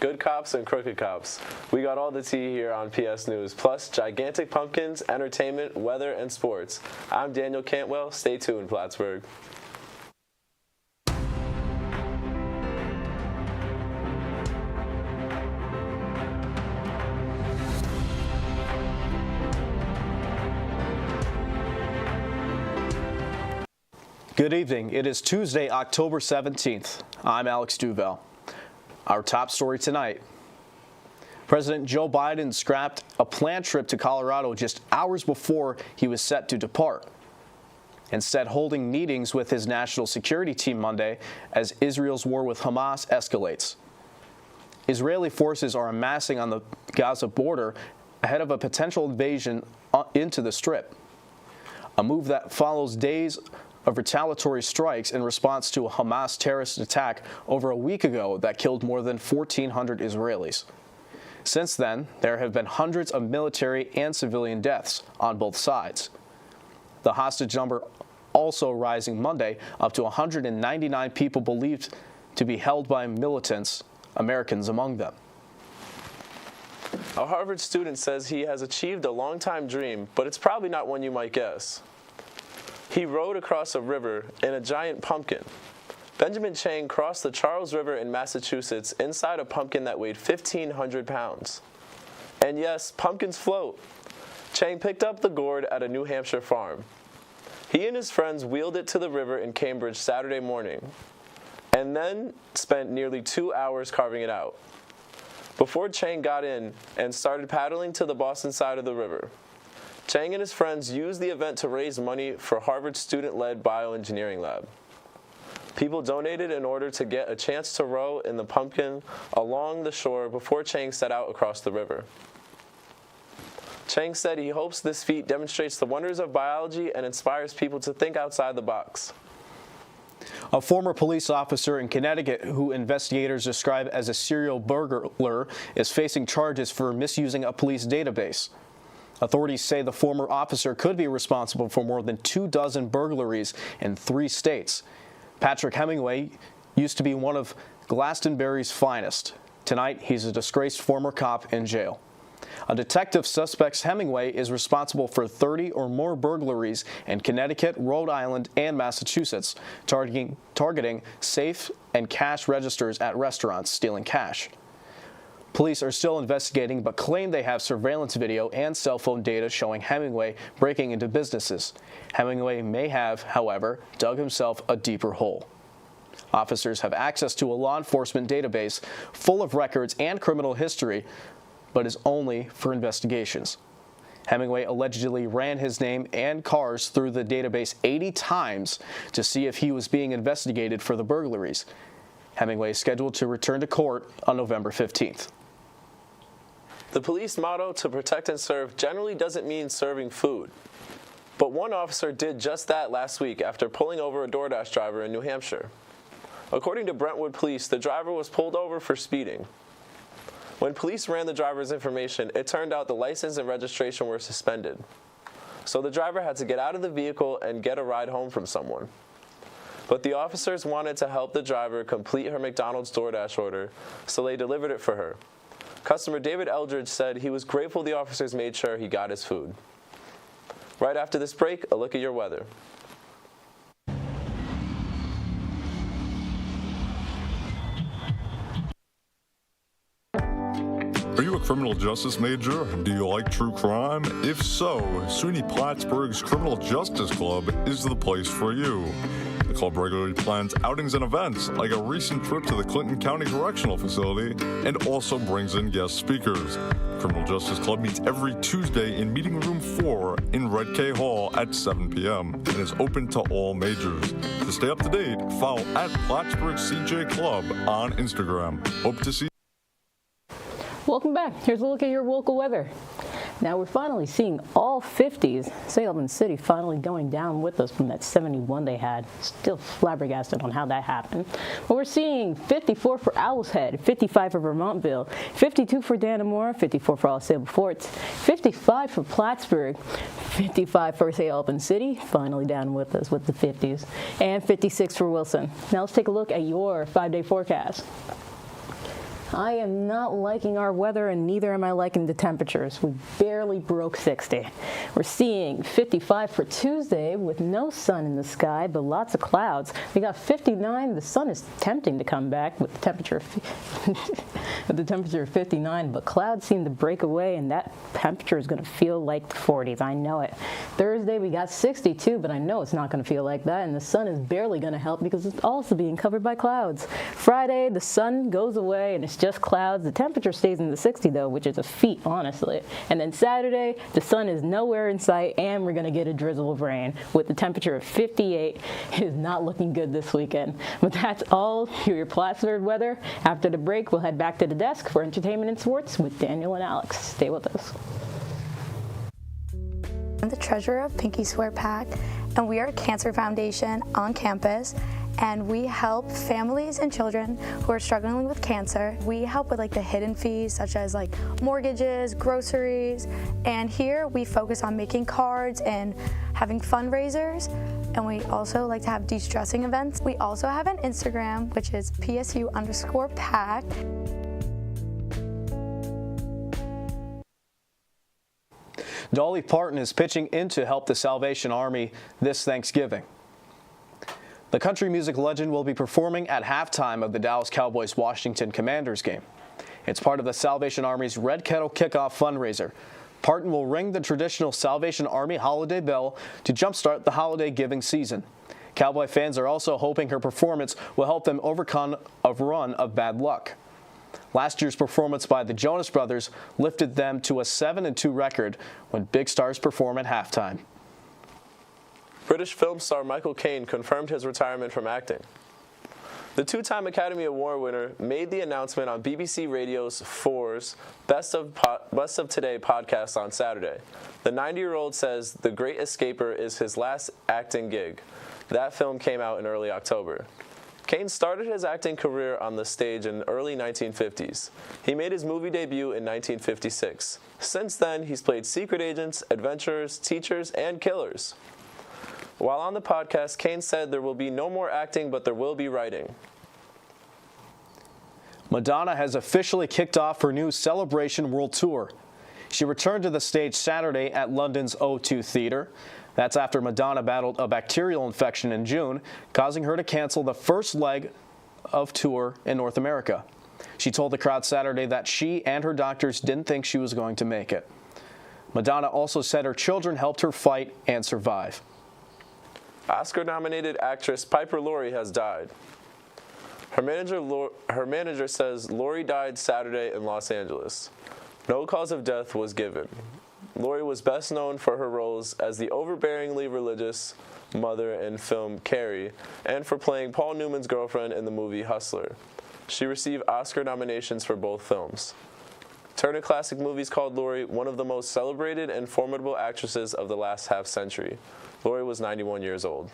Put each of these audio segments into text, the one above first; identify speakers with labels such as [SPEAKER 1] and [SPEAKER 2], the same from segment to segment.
[SPEAKER 1] good cops and crooked cops. We got all the tea here on PS News, plus gigantic pumpkins, entertainment, weather, and sports. I'm Daniel Cantwell. Stay tuned, Plattsburgh.
[SPEAKER 2] Good evening. It is Tuesday, October 17th. I'm Alex Duval. Our top story tonight. President Joe Biden scrapped a planned trip to Colorado just hours before he was set to depart, instead holding meetings with his national security team Monday as Israel's war with Hamas escalates. Israeli forces are amassing on the Gaza border ahead of a potential invasion into the Strip, a move that follows days of retaliatory strikes in response to a Hamas terrorist attack over a week ago that killed more than 1,400 Israelis. Since then, there have been hundreds of military and civilian deaths on both sides. The hostage number also rising Monday up to 199 people believed to be held by militants, Americans among them.
[SPEAKER 1] A Harvard student says he has achieved a long-time dream, but it's probably not one you might guess. He rode across a river in a giant pumpkin. Benjamin Chang crossed the Charles River in Massachusetts inside a pumpkin that weighed 1,500 pounds. And yes, pumpkins float. Chang picked up the gourd at a New Hampshire farm. He and his friends wheeled it to the river in Cambridge Saturday morning, and then spent nearly 2 hours carving it out, before Chang got in and started paddling to the Boston side of the river. Chang and his friends used the event to raise money for Harvard's student-led bioengineering lab. People donated in order to get a chance to row in the pumpkin along the shore before Chang set out across the river. Chang said he hopes this feat demonstrates the wonders of biology and inspires people to think outside the box.
[SPEAKER 2] A former police officer in Connecticut who investigators describe as a serial burglar is facing charges for misusing a police database. Authorities say the former officer could be responsible for more than 24 burglaries in 3 states. Patrick Hemingway used to be one of Glastonbury's finest. Tonight, he's a disgraced former cop in jail. A detective suspects Hemingway is responsible for 30 or more burglaries in Connecticut, Rhode Island, and Massachusetts, targeting safe and cash registers at restaurants, stealing cash. Police are still investigating but claim they have surveillance video and cell phone data showing Hemingway breaking into businesses. Hemingway may have, however, dug himself a deeper hole. Officers have access to a law enforcement database full of records and criminal history, but is only for investigations. Hemingway allegedly ran his name and cars through the database 80 times to see if he was being investigated for the burglaries. Hemingway is scheduled to return to court on November 15th.
[SPEAKER 1] The police motto, "to protect and serve," generally doesn't mean serving food. But one officer did just that last week after pulling over a DoorDash driver in New Hampshire. According to Brentwood Police, the driver was pulled over for speeding. When police ran the driver's information, it turned out the license and registration were suspended. So the driver had to get out of the vehicle and get a ride home from someone. But the officers wanted to help the driver complete her McDonald's DoorDash order, so they delivered it for her. Customer David Eldridge said he was grateful the officers made sure he got his food. Right after this break, a look at your weather.
[SPEAKER 3] Are you a criminal justice major? Do you like true crime? If so, SUNY Plattsburgh's Criminal Justice Club is the place for you. The club regularly plans outings and events, like a recent trip to the Clinton County Correctional Facility, and also brings in guest speakers. Criminal Justice Club meets every Tuesday in Meeting Room 4 in Red K Hall at 7 p.m. and is open to all majors. To stay up to date, follow at Plattsburgh CJ Club on Instagram. Hope to see you.
[SPEAKER 4] Welcome back. Here's a look at your local weather. Now we're finally seeing all 50s. Salem City finally going down with us from that 71 they had. Still flabbergasted on how that happened. But we're seeing 54 for Owl's Head, 55 for Vermontville, 52 for Dannemora, 54 for Osceola Forts, 55 for Plattsburgh, 55 for Salem City, finally down with us with the 50s, and 56 for Wilson. Now let's take a look at your 5-day forecast. I am not liking our weather, and neither am I liking the temperatures. We barely broke 60. We're seeing 55 for Tuesday with no sun in the sky, but lots of clouds. We got 59. The sun is tempting to come back with the temperature of 59, but clouds seem to break away, and that temperature is going to feel like the 40s. I know it. Thursday we got 62, but I know it's not going to feel like that, and the sun is barely going to help because it's also being covered by clouds. Friday, the sun goes away, and it's just clouds. The temperature stays in the 60s, though, which is a feat, honestly. And then Saturday, the sun is nowhere in sight, and we're going to get a drizzle of rain with the temperature of 58. It is not looking good this weekend. But that's all for your Plattsburgh weather. After the break, we'll head back to the desk for entertainment and sports with Daniel and Alex. Stay with us.
[SPEAKER 5] I'm the treasurer of Pinky Swear Pack, and we are a cancer foundation on campus, and we help families and children who are struggling with cancer. We help with the hidden fees such as mortgages, groceries, and here we focus on making cards and having fundraisers, and we also like to have de-stressing events. We also have an Instagram, which is PSU_pack.
[SPEAKER 2] Dolly Parton is pitching in to help the Salvation Army this Thanksgiving. The country music legend will be performing at halftime of the Dallas Cowboys-Washington Commanders game. It's part of the Salvation Army's Red Kettle Kickoff fundraiser. Parton will ring the traditional Salvation Army holiday bell to jumpstart the holiday giving season. Cowboy fans are also hoping her performance will help them overcome a run of bad luck. Last year's performance by the Jonas Brothers lifted them to a 7-2 record when big stars perform at halftime.
[SPEAKER 1] British film star Michael Kane confirmed his retirement from acting. The two-time Academy Award winner made the announcement on BBC Radio's 4's Best of Today podcast on Saturday. The 90-year-old says The Great Escaper is his last acting gig. That film came out in early October. Kane started his acting career on the stage in the early 1950s. He made his movie debut in 1956. Since then, he's played secret agents, adventurers, teachers, and killers. While on the podcast, Kane said there will be no more acting, but there will be writing.
[SPEAKER 2] Madonna has officially kicked off her new Celebration World Tour. She returned to the stage Saturday at London's O2 Theatre. That's after Madonna battled a bacterial infection in June, causing her to cancel the first leg of tour in North America. She told the crowd Saturday that she and her doctors didn't think she was going to make it. Madonna also said her children helped her fight and survive.
[SPEAKER 1] Oscar-nominated actress Piper Laurie has died. Her manager says Laurie died Saturday in Los Angeles. No cause of death was given. Laurie was best known for her roles as the overbearingly religious mother in film Carrie and for playing Paul Newman's girlfriend in the movie Hustler. She received Oscar nominations for both films. Turner Classic Movies called Laurie one of the most celebrated and formidable actresses of the last half-century. Laurie was 91 years old.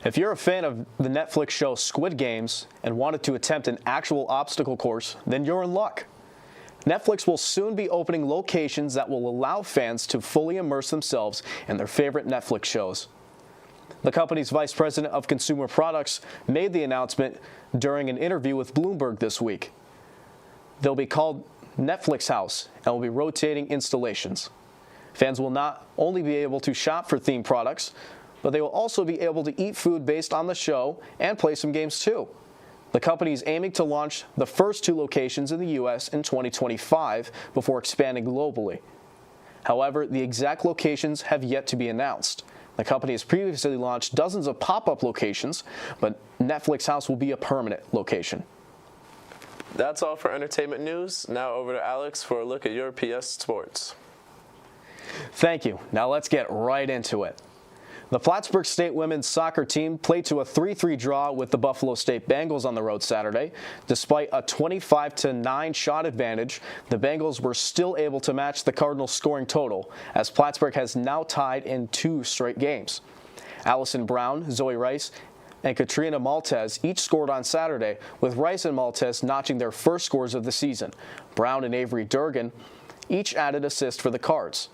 [SPEAKER 2] If you're a fan of the Netflix show Squid Games and wanted to attempt an actual obstacle course, then you're in luck. Netflix will soon be opening locations that will allow fans to fully immerse themselves in their favorite Netflix shows. The company's vice president of consumer products made the announcement during an interview with Bloomberg this week. They'll be called Netflix House and will be rotating installations. Fans will not only be able to shop for themed products, but they will also be able to eat food based on the show and play some games too. The company is aiming to launch the first 2 locations in the U.S. in 2025 before expanding globally. However, the exact locations have yet to be announced. The company has previously launched dozens of pop-up locations, but Netflix House will be a permanent location.
[SPEAKER 1] That's all for entertainment news. Now over to Alex for a look at your PS Sports.
[SPEAKER 2] Thank you. Now let's get right into it. The Plattsburgh State women's soccer team played to a 3-3 draw with the Buffalo State Bengals on the road Saturday. Despite a 25-9 shot advantage, the Bengals were still able to match the Cardinals' scoring total, as Plattsburgh has now tied in 2 straight games. Allison Brown, Zoe Rice, and Katrina Maltez each scored on Saturday, with Rice and Maltez notching their first scores of the season. Brown and Avery Durgan each added assists for the Cards.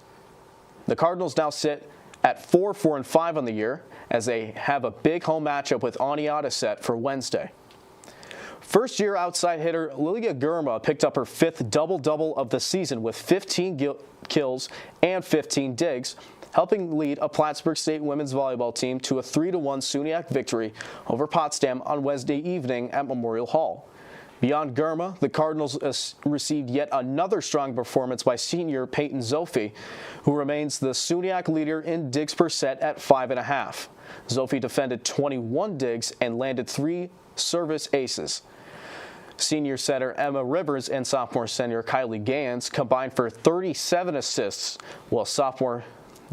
[SPEAKER 2] The Cardinals now sit at 4-4-5 on the year, as they have a big home matchup with Aniata set for Wednesday. First-year outside hitter Lilia Gurma picked up her fifth double-double of the season with 15 kills and 15 digs, helping lead a Plattsburgh State women's volleyball team to a 3-1 SUNYAC victory over Potsdam on Wednesday evening at Memorial Hall. Beyond Gurma, the Cardinals received yet another strong performance by senior Peyton Zophi, who remains the SUNYAC leader in digs per set at 5.5. Zophi defended 21 digs and landed 3 service aces. Senior setter Emma Rivers and sophomore center Kylie Gans combined for 37 assists, while sophomore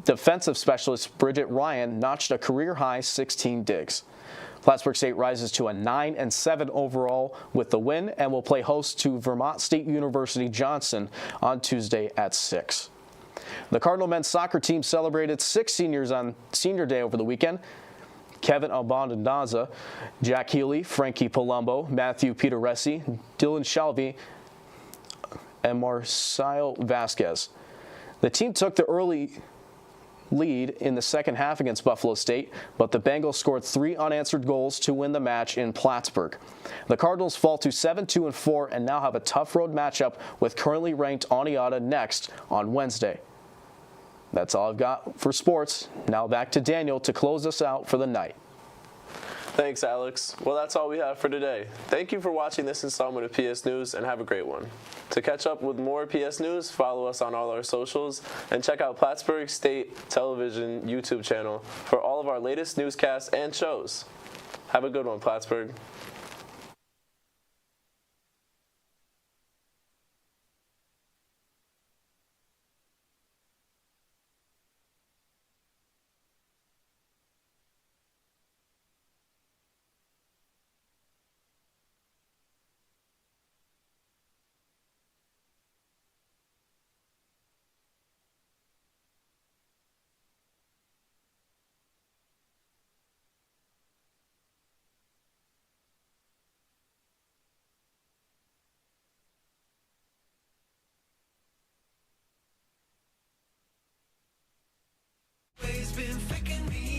[SPEAKER 2] defensive specialist Bridget Ryan notched a career-high 16 digs. Plattsburgh State rises to a 9-7 overall with the win and will play host to Vermont State University Johnson on Tuesday at 6. The Cardinal men's soccer team celebrated 6 seniors on Senior Day over the weekend. Kevin Abondanza, Jack Healy, Frankie Palumbo, Matthew Peteresi, Dylan Shalvey, and Marcelo Vasquez. The team took the early lead in the second half against Buffalo State, but the Bengals scored 3 unanswered goals to win the match in Plattsburgh. The Cardinals fall to 7-2-4 and now have a tough road matchup with currently ranked Oneonta next on Wednesday. That's all I've got for sports. Now back to Daniel to close us out for the night.
[SPEAKER 1] Thanks, Alex. Well, that's all we have for today. Thank you for watching this installment of PS News, and have a great one. To catch up with more PS News, follow us on all our socials, and check out Plattsburgh State Television YouTube channel for all of our latest newscasts and shows. Have a good one, Plattsburgh.
[SPEAKER 6] Been flicking me